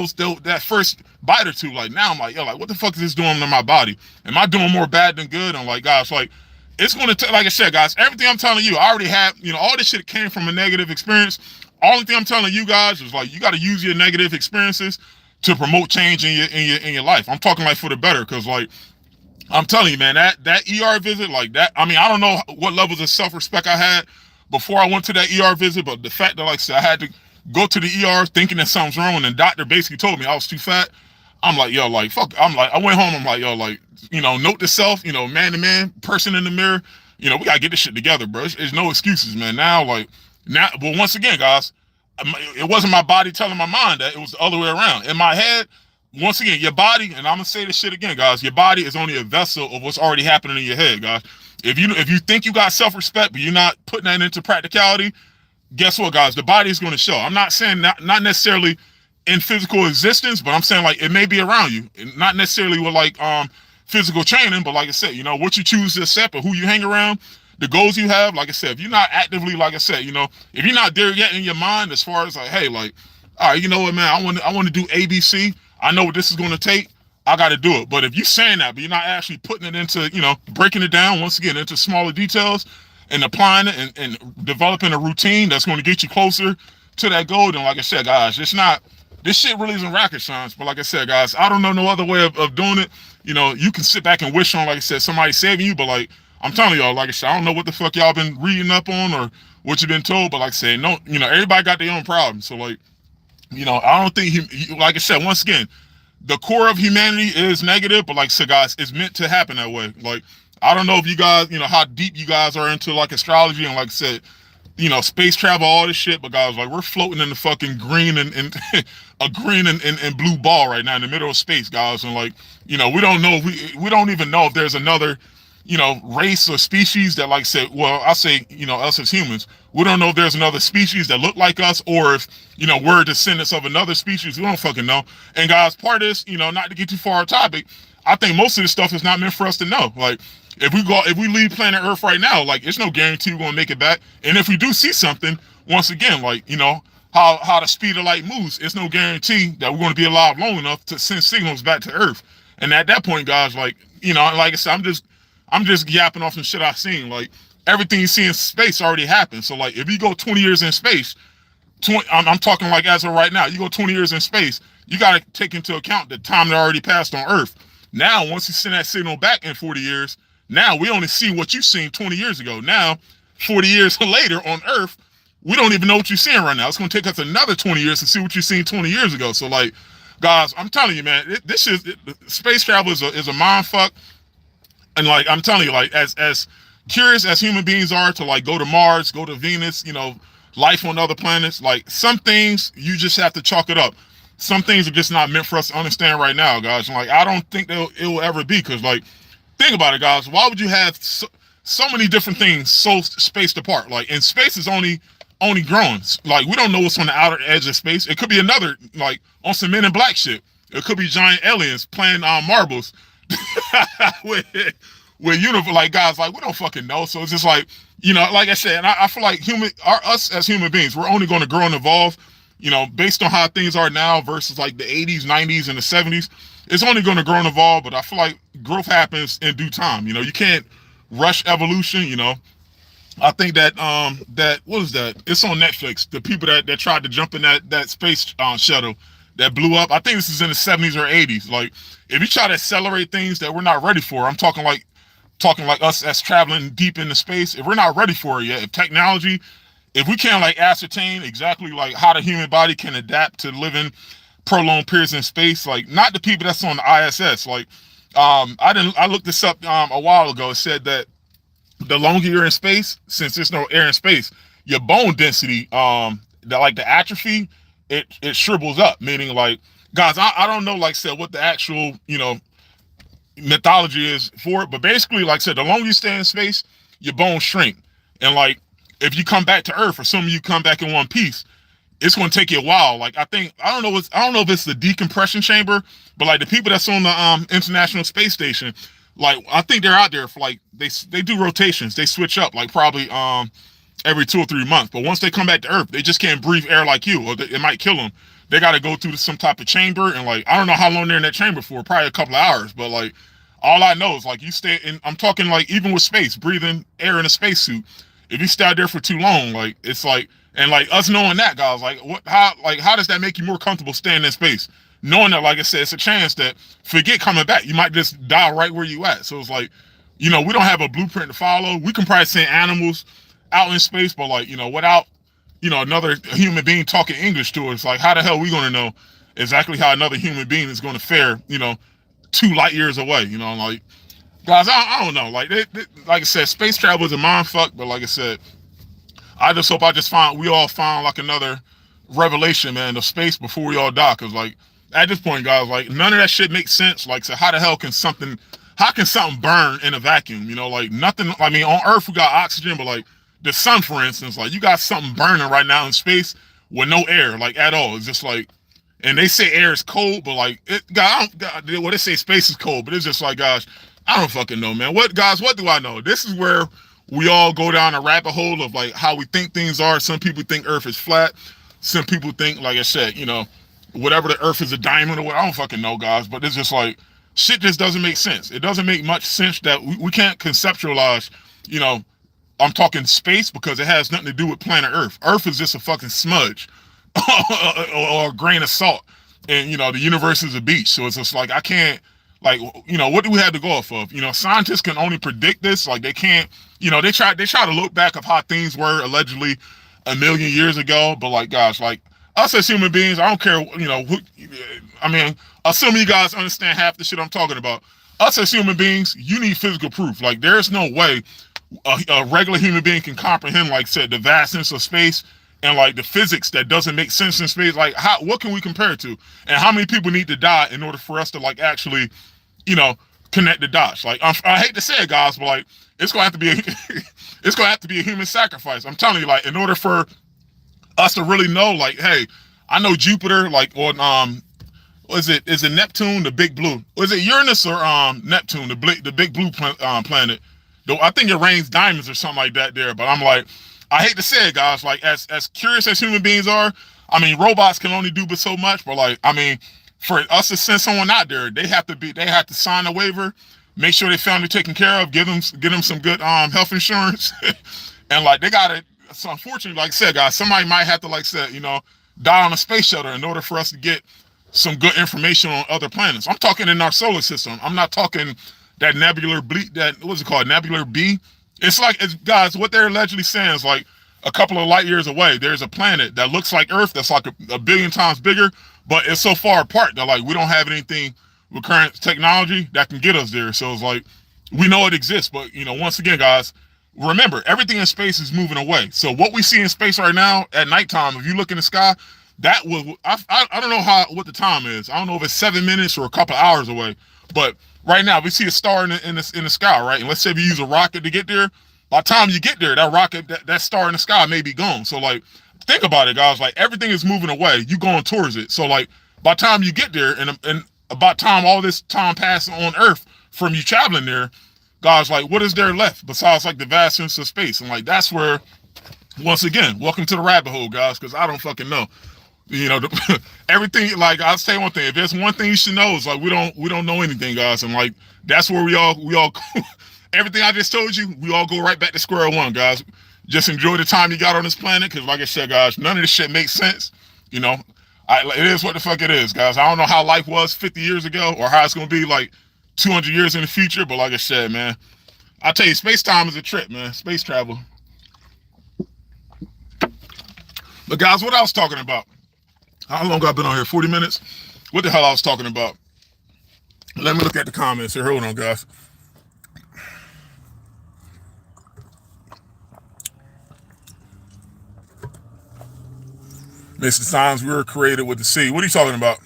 that first bite or two, like now I'm like, yo, like what the fuck is this doing to my body? Am I doing more bad than good? And like, gosh, like it's gonna like I said, guys, everything I'm telling you, I already have, you know, all this shit came from a negative experience. Only thing I'm telling you guys is like you got to use your negative experiences to promote change in your life. I'm talking like for the better, because like I'm telling you, man, that ER visit, like that, I mean, I don't know what levels of self-respect I had before I went to that ER visit, but the fact that, like I said, I had to go to the ER thinking that something's wrong, and the doctor basically told me I was too fat. I'm like, yo, like, fuck. I'm like, I went home, I'm like, yo, like, you know, note to self, you know, man to man, person in the mirror, you know, we gotta get this shit together, bro. There's no excuses, man. Now, but once again, guys, it wasn't my body telling my mind that, it was the other way around. In my head, once again, your body, and I'm gonna say this shit again, guys, your body is only a vessel of what's already happening in your head, guys. If you think you got self-respect, but you're not putting that into practicality, guess what, guys? The body is going to show. I'm not saying not necessarily in physical existence, but I'm saying like it may be around you, not necessarily with like physical training, but like I said, you know, what you choose to accept or who you hang around, the goals you have. Like I said, if you're not actively, like I said, you know, if you're not there yet in your mind, as far as like, hey, like, all right, you know what, man, I want to do ABC. I know what this is going to take. I got to do it. But if you're saying that, but you're not actually putting it into, you know, breaking it down once again into smaller details and applying it and developing a routine that's going to get you closer to that goal, then like I said, guys, this shit really isn't rocket science. But like I said, guys, I don't know no other way of doing it. You know, you can sit back and wish on, like I said, somebody saving you, but like, I'm telling y'all, like I said, I don't know what the fuck y'all been reading up on or what you've been told, but like I said, no, you know, everybody got their own problems. So like, you know, I don't think like I said, once again, the core of humanity is negative, but like I said, guys, it's meant to happen that way. Like, I don't know if you guys, you know, how deep you guys are into like astrology and like I said, you know, space travel, all this shit, but guys, like we're floating in the fucking green and a green and blue ball right now in the middle of space, guys. And like, you know, we don't know if we don't even know if there's another, you know, race or species that, like I said, well, I say, you know, us as humans, we don't know if there's another species that look like us or if, you know, we're descendants of another species. We don't fucking know. And guys, part of this, you know, not to get too far off topic, I think most of this stuff is not meant for us to know. Like, if we leave planet Earth right now, like, it's no guarantee we're gonna make it back. And if we do see something, once again, like, you know, how the speed of light moves, it's no guarantee that we're gonna be alive long enough to send signals back to Earth. And at that point, guys, like, you know, like I said, I'm just yapping off some shit I've seen. Like, everything you see in space already happened. So like, if you go 20 years in space, I'm talking like as of right now, you go 20 years in space, you got to take into account the time that already passed on Earth. Now, once you send that signal back in 40 years, now we only see what you seen 20 years ago. Now, 40 years later on Earth, we don't even know what you're seeing right now. It's going to take us another 20 years to see what you seen 20 years ago. So like, guys, I'm telling you, man, space travel is a mind fuck. And like, I'm telling you, like, as curious as human beings are to like go to Mars, go to Venus, you know, life on other planets, like some things you just have to chalk it up. Some things are just not meant for us to understand right now, guys. And like, I don't think it will ever be, because like, think about it, guys. Why would you have so many different things so spaced apart? Like, and space is only growing. Like, we don't know what's on the outer edge of space. It could be another, like, on some Men in Black shit. It could be giant aliens playing marbles with universe, like, guys, like, we don't fucking know. So it's just like, you know, like I said, and I feel like us as human beings, we're only going to grow and evolve, you know, based on how things are now versus like the 80s, 90s, and the 70s. It's only going to grow and evolve, but I feel like growth happens in due time. You know, you can't rush evolution. You know, I think that what is that? It's on Netflix. The people that tried to jump in that space shuttle, that blew up. I think this is in the 70s or 80s. Like, if you try to accelerate things that we're not ready for, I'm talking like us as traveling deep into space. If we're not ready for it yet, if technology, if we can't like ascertain exactly like how the human body can adapt to living prolonged periods in space, like not the people that's on the ISS. Like, I looked this up a while ago. It said that the longer you're in space, since there's no air in space, your bone density, the atrophy, it shrivels up. Meaning, like, guys, I don't know, like I said, what the actual, mythology is for it, but basically, like I said, the longer you stay in space, your bones shrink. And like, if you come back to Earth, or some of you come back in one piece, it's going to take you a while. Like, I don't know if it's the decompression chamber, but like the people that's on the International Space Station, like I think they're out there for like they do rotations, they switch up like probably every 2 or 3 months. But once they come back to Earth, they just can't breathe air like you, or it might kill them. They got to go through some type of chamber, and like I don't know how long they're in that chamber for, probably a couple of hours. But like all I know is like you stay in. I'm talking like even with space, breathing air in a spacesuit. If you stay out there for too long, like it's like, and like us knowing that, guys, like how does that make you more comfortable staying in space? Knowing that, like I said, it's a chance that forget coming back, you might just die right where you at. So it's like, we don't have a blueprint to follow. We can probably send animals out in space, but like, without, another human being talking English to us, like how the hell are we going to know exactly how another human being is going to fare, 2 light years away, like, guys, I don't know. Like, like I said, space travel is a mind fuck, but like I said, I just hope we all find like another revelation, man, of space before we all die. Cause like at this point, guys, like none of that shit makes sense. Like, so how the hell can something burn in a vacuum? Like nothing. I mean, on Earth we got oxygen, but like the sun, for instance, like you got something burning right now in space with no air, like at all. It's just like, and they say air is cold, but like they say space is cold, but it's just like, gosh, I don't fucking know, man. What do I know? This is where we all go down a rabbit hole of like how we think things are. Some people think Earth is flat. Some people think, like I said, whatever the Earth is a diamond or what. I don't fucking know, guys. But it's just like shit just doesn't make sense. It doesn't make much sense that we can't conceptualize, I'm talking space, because it has nothing to do with planet Earth. Earth is just a fucking smudge or a grain of salt. And, the universe is a beach. So it's just like, I can't, like, what do we have to go off of? Scientists can only predict this. Like, they can't, they try to look back of how things were allegedly a million years ago. But like, gosh, like us as human beings, I don't care, assuming you guys understand half the shit I'm talking about. Us as human beings, you need physical proof. Like, there's no way a regular human being can comprehend, like said, the vastness of space and like the physics that doesn't make sense in space. Like, what can we compare it to? And how many people need to die in order for us to like actually, connect the dots? Like, I hate to say it, guys, but like it's gonna have to be a human sacrifice. I'm telling you, like, in order for us to really know, like, hey, I know Jupiter, like, on is it Neptune, the big blue? Or is it Uranus or Neptune, the big blue planet? Though I think it rains diamonds or something like that there. But I'm like, I hate to say it, guys. Like, as curious as human beings are, I mean, robots can only do but so much. But like, I mean, for us to send someone out there, they have to sign a waiver, make sure their family taken care of, give them some good health insurance, and like they gotta. So unfortunately, like I said, guys, somebody might have to, like I said, die on a space shuttle in order for us to get some good information on other planets. I'm talking in our solar system. I'm not talking that nebular what's it called, nebular B. It's like, guys, what they're allegedly saying is like a couple of light years away, there's a planet that looks like Earth that's like a billion times bigger, but it's so far apart that like we don't have anything with current technology that can get us there. So it's like, we know it exists, but once again, guys, remember, everything in space is moving away. So what we see in space right now at nighttime, if you look in the sky, that will, I don't know what the time is. I don't know if it's 7 minutes or a couple of hours away, but right now we see a star in the sky, right? And let's say we use a rocket to get there. By the time you get there, that rocket, that star in the sky may be gone. So like, think about it, guys. Like, everything is moving away. You going towards it. So like, by the time you get there, and about time all this time passes on Earth from you traveling there, guys, like, what is there left besides like the vastness of space? And like, that's where, once again, welcome to the rabbit hole, guys, because I don't fucking know. Everything, like, I'll say one thing. If there's one thing you should know, is like, we don't know anything, guys. And like, that's where we all everything I just told you, we all go right back to square one, guys. Just enjoy the time you got on this planet, because like I said, guys, none of this shit makes sense. It is what the fuck it is, guys. I don't know how life was 50 years ago or how it's gonna be like 200 years in the future, but like I said, man, I tell you, space time is a trip, man. Space travel. But guys, what I was talking about? How long have I been on here? 40 minutes? What the hell I was talking about? Let me look at the comments here. Hold on, guys. Mr. Signs, we were created with the sea. What are you talking about?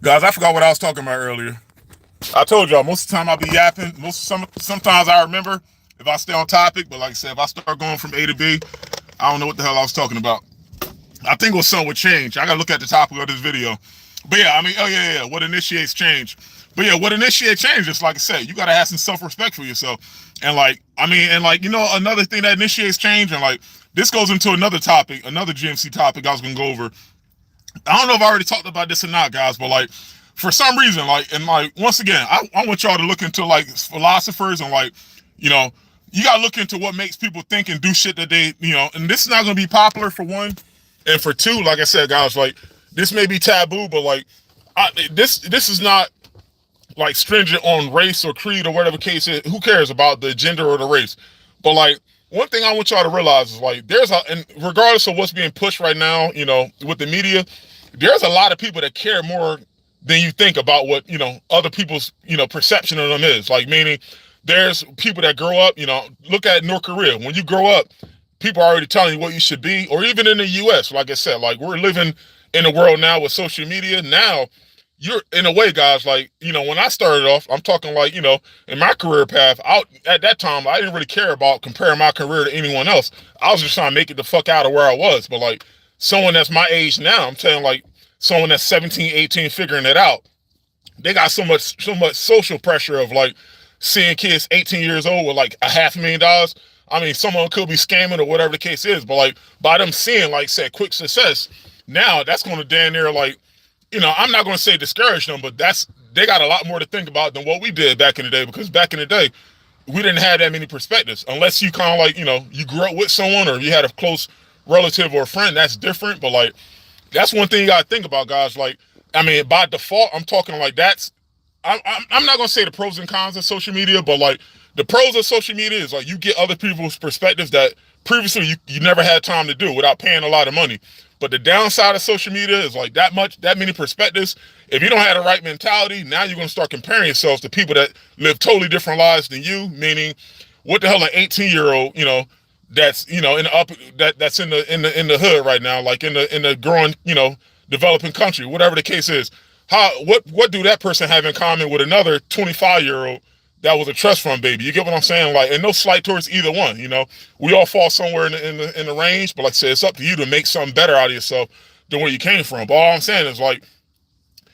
Guys, I forgot what I was talking about earlier. I told y'all, most of the time I'll be yapping. Sometimes I remember if I stay on topic, but like I said, if I start going from A to B, I don't know what the hell I was talking about. I think it was something would change. I gotta look at the topic of this video. But yeah, I mean, oh yeah, what initiates change? But yeah, what initiates change is, like I said, you gotta have some self-respect for yourself. And like, I mean, and like, you know, another thing that initiates change, and like, this goes into another topic, another GMC topic I was gonna go over. I don't know if I already talked about this or not, guys, but like, for some reason, like, and like, once again, I want y'all to look into like philosophers and like, you know, you gotta look into what makes people think and do shit that they, you know, and this is not gonna be popular for one, and for two, like I said, guys, like, this may be taboo, but like, this is not like stringent on race or creed or whatever case is. Who cares about the gender or the race? But like, one thing I want y'all to realize is like, and regardless of what's being pushed right now, you know, with the media, there's a lot of people that care more than you think about what, you know, other people's, you know, perception of them is. Like, meaning there's people that grow up, you know, look at North Korea. When you grow up, people are already telling you what you should be, or even in the US, like I said, like, we're living in a world now with social media. Now, you're, in a way, guys, like, you know, when I started off, I'm talking like, you know, in my career path, at that time, I didn't really care about comparing my career to anyone else. I was just trying to make it the fuck out of where I was. But like, someone that's my age now, I'm telling like, someone that's 17, 18 figuring it out, they got so much social pressure of like seeing kids 18 years old with like $500,000. I mean, someone could be scamming or whatever the case is, but like, by them seeing, like, said, quick success, now that's going to damn near, like, you know, I'm not going to say discourage them, but they got a lot more to think about than what we did back in the day, because back in the day, we didn't have that many perspectives. Unless you kind of like, you know, you grew up with someone or you had a close relative or a friend, that's different. But like, that's one thing you got to think about, guys. Like, I mean, by default, I'm talking like I'm not going to say the pros and cons of social media, but like, the pros of social media is like, you get other people's perspectives that previously you never had time to do without paying a lot of money. But the downside of social media is like that many perspectives. If you don't have the right mentality, now you're going to start comparing yourself to people that live totally different lives than you. Meaning, what the hell, an 18-year-old, you know, that's, you know, that's in the hood right now, like in the growing, you know, developing country, whatever the case is. What do that person have in common with another 25-year-old that was a trust fund baby? You get what I'm saying? Like, and no slight towards either one. You know, we all fall somewhere in the range, but like I said, it's up to you to make something better out of yourself than where you came from. But all I'm saying is, like,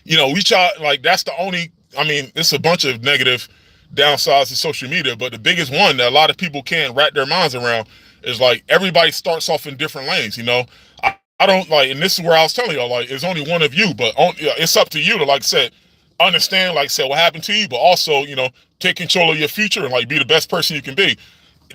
you know, we try, like, that's the only, I mean, it's a bunch of negative downsides to social media, but the biggest one that a lot of people can't wrap their minds around is like, everybody starts off in different lanes. You know, I don't like, and this is where I was telling y'all, like, it's only one of you, but it's up to you to, like I said, understand, like I said, what happened to you, but also, you know, take control of your future and like be the best person you can be.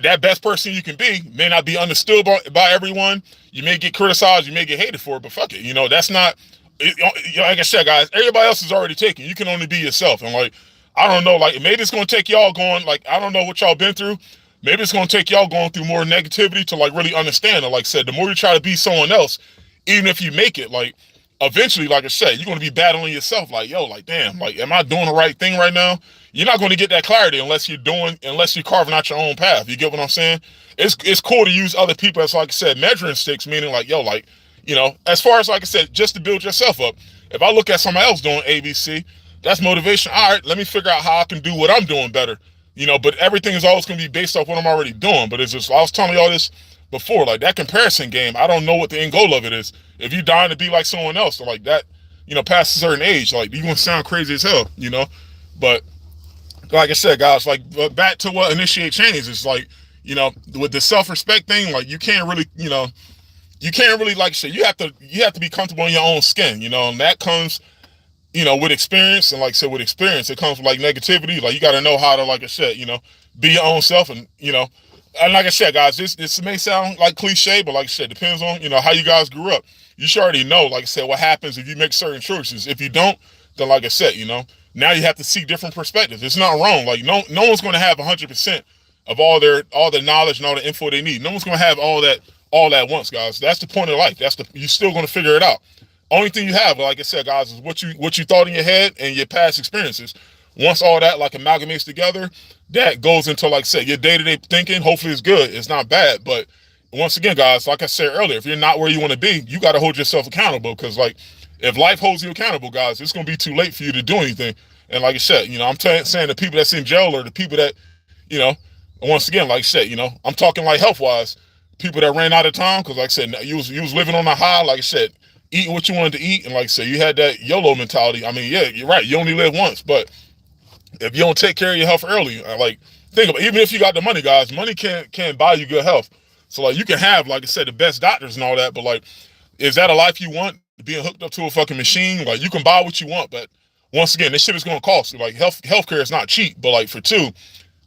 That best person you can be may not be understood by everyone. You may get criticized, you may get hated for it, but fuck it. You know, that's not, like I said, guys, everybody else is already taken. You can only be yourself. And like, I don't know, like, maybe it's going to take y'all going, like, I don't know what y'all been through. Maybe it's going to take y'all going through more negativity to like really understand it. Like I said, the more you try to be someone else, even if you make it, like, eventually, like I said, you're going to be battling yourself. Like, yo, like, damn, like, am I doing the right thing right now? You're not going to get that clarity unless you're carving out your own path. You get what I'm saying? It's cool to use other people as, like I said, measuring sticks, meaning like, yo, like, you know, as far as, like I said, just to build yourself up. If I look at somebody else doing ABC, that's motivation. All right, let me figure out how I can do what I'm doing better. You know, but everything is always going to be based off what I'm already doing. But it's just, I was telling y'all this before, like, that comparison game, I don't know what the end goal of it is. If you're dying to be like someone else, or like that, you know, past a certain age, like, you're going to sound crazy as hell, you know? But like I said, guys, like, back to what initiate change is, like, you know, with the self-respect thing, like, you can't really, you know, like I said, you have to be comfortable in your own skin, you know, and that comes, you know, with experience. And like I said, with experience, it comes with like negativity. Like, you got to know how to, like I said, you know, be your own self. And, you know, and like I said, guys, this may sound like cliche, but like I said, depends on how you guys grew up. You should already know, like I said, what happens if you make certain choices. If you don't, then like I said, now you have to seek different perspectives. It's not wrong. Like no one's going to have 100% of all the knowledge and all the info they need. No one's going to have all at once, guys. That's the point of life. You're still going to figure it out. Only thing you have, like I said, guys, is what you thought in your head and your past experiences. Once all that like amalgamates together, that goes into, like I said, your day-to-day thinking. Hopefully it's good. It's not bad. But once again, guys, like I said earlier, if you're not where you want to be, you got to hold yourself accountable. Because like if life holds you accountable, guys, it's going to be too late for you to do anything. And like I said, I'm saying the people that's in jail or the people that, once again, like I said, I'm talking like health-wise, people that ran out of time. Because like I said, you was living on a high, like I said, eating what you wanted to eat. And like I said, you had that YOLO mentality. I mean, yeah, you're right. You only live once. But if you don't take care of your health early, like think about it, even if you got the money, guys, money can't buy you good health. So like you can have, like I said, the best doctors and all that, but like, is that a life you want? Being hooked up to a fucking machine? Like you can buy what you want, but once again, this shit is gonna cost you. Like healthcare is not cheap, but like for two,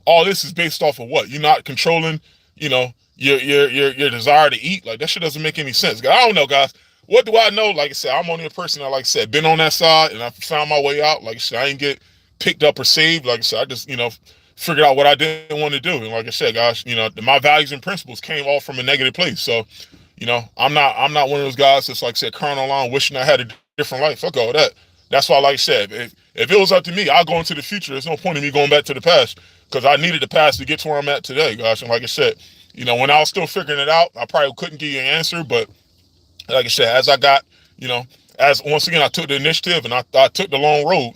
all this is based off of what? You're not controlling, your desire to eat. Like that shit doesn't make any sense. I don't know, guys. What do I know? Like I said, I'm only a person that, like I said, been on that side and I found my way out. Like I said, I ain't get picked up or saved. Like I said, I just, figured out what I didn't want to do. And like I said, guys, my values and principles came all from a negative place. So, I'm not one of those guys that's, like I said, crying online, wishing I had a different life. Fuck all that. That's why, like I said, if it was up to me, I'll go into the future. There's no point in me going back to the past because I needed the past to get to where I'm at today, guys. And like I said, when I was still figuring it out, I probably couldn't give you an answer. But like I said, as I got, as once again, I took the initiative and I took the long road,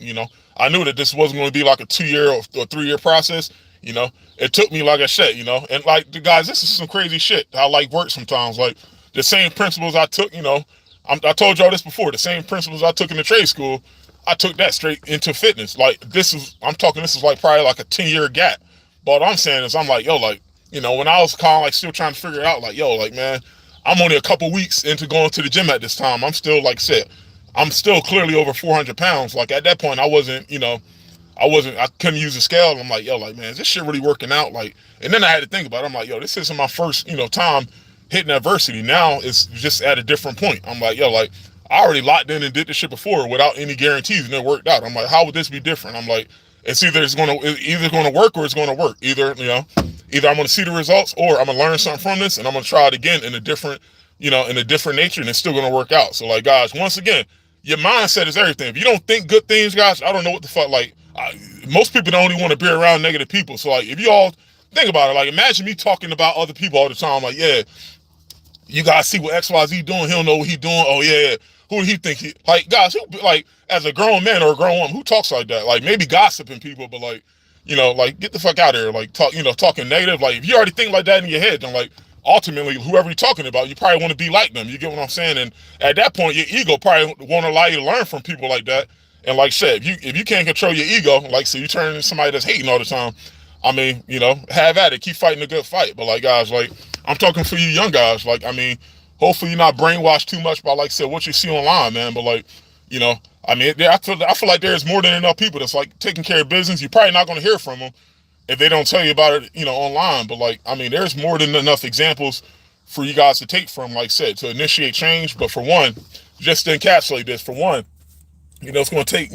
I knew that this wasn't going to be like a 2-year or 3-year process. It took me, like I said, and like the guys, this is some crazy shit. How life works sometimes. Like the same principles I took, I told y'all this before. The same principles I took in the trade school, I took that straight into fitness. Like this is like probably like a 10-year gap. But what I'm saying is, I'm like, yo, like, when I was kind of like still trying to figure it out, like, yo, like, man, I'm only a couple weeks into going to the gym at this time. I'm still, like I said, I'm still clearly over 400 pounds. Like at that point, I couldn't use a scale. And I'm like, yo, like, man, is this shit really working out? Like, and then I had to think about it. I'm like, yo, this isn't my first, time hitting adversity. Now it's just at a different point. I'm like, yo, like, I already locked in and did this shit before without any guarantees and it worked out. I'm like, how would this be different? I'm like, it's either going to work or it's going to work. Either I'm going to see the results or I'm going to learn something from this and I'm going to try it again in a different nature and it's still going to work out. So like, guys, once again, your mindset is everything. If you don't think good things, guys, I don't know what the fuck, like, most people don't even want to be around negative people. So like, if you all think about it, like, imagine me talking about other people all the time. Like, yeah, you guys see what XYZ doing. He don't know what he doing. Oh yeah. Who do he think he, like, guys, who, like, as a grown man or a grown woman, who talks like that? Like maybe gossiping people, but like, like get the fuck out of here. Like talking negative. Like if you already think like that in your head, then like ultimately whoever you're talking about, you probably want to be like them. You get what I'm saying? And at that point, your ego probably won't allow you to learn from people like that. And like I said, if you can't control your ego, like so you turn into somebody that's hating all the time, I mean, have at it. Keep fighting a good fight. But like, guys, like, I'm talking for you young guys. Like, I mean, hopefully you're not brainwashed too much by, like I said, what you see online, man. But like, I mean, I feel like there's more than enough people that's like taking care of business. You're probably not going to hear from them if they don't tell you about it, online. But like, I mean, there's more than enough examples for you guys to take from, like I said, to initiate change. But for one, just to encapsulate this, for one, it's going to take,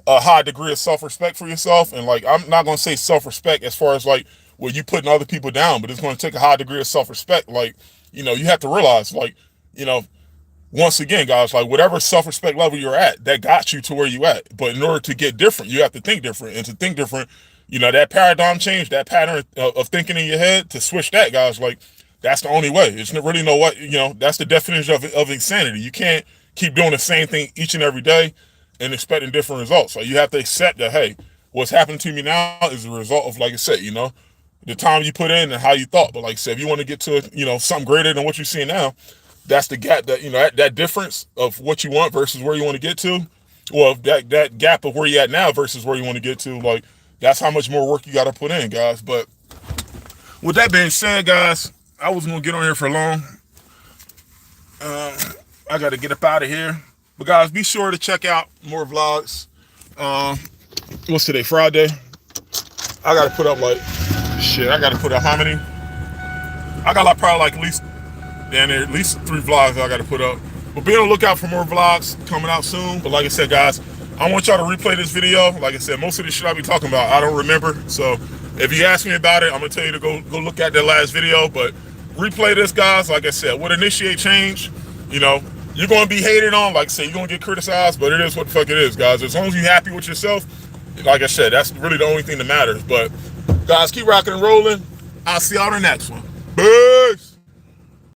a high degree of self-respect for yourself. And like, I'm not going to say self-respect as far as like where you putting other people down, but it's going to take a high degree of self-respect. Like, you have to realize, like, once again, guys, like whatever self-respect level you're at, that got you to where you at. But in order to get different, you have to think different. And to think different, that paradigm change, that pattern of thinking in your head, to switch that, guys, like, that's the only way. It's really no what, that's the definition of insanity. You can't keep doing the same thing each and every day and expecting different results. So you have to accept that, hey, what's happening to me now is a result of, like I said, the time you put in and how you thought. But like I said, if you want to get to, something greater than what you see now, that's the gap that, that difference of what you want versus where you want to get to. Well, that gap of where you at now versus where you want to get to, like, that's how much more work you got to put in, guys. But with that being said, guys, I wasn't going to get on here for long. I got to get up out of here. But guys, be sure to check out more vlogs. What's today? Friday. I got to put up like, shit, I got to put up how many? I got like probably like at least 3 vlogs I got to put up. But be on the lookout for more vlogs coming out soon. But like I said, guys, I want y'all to replay this video. Like I said, most of this shit I be talking about, I don't remember. So if you ask me about it, I'm gonna tell you to go look at that last video. But replay this, guys. Like I said, with initiate change, you know, you're gonna be hated on. Like I said, you're gonna get criticized, but it is what the fuck it is, guys. As long as you're happy with yourself, like I said, that's really the only thing that matters. But guys, keep rocking and rolling. I'll see y'all in the next one.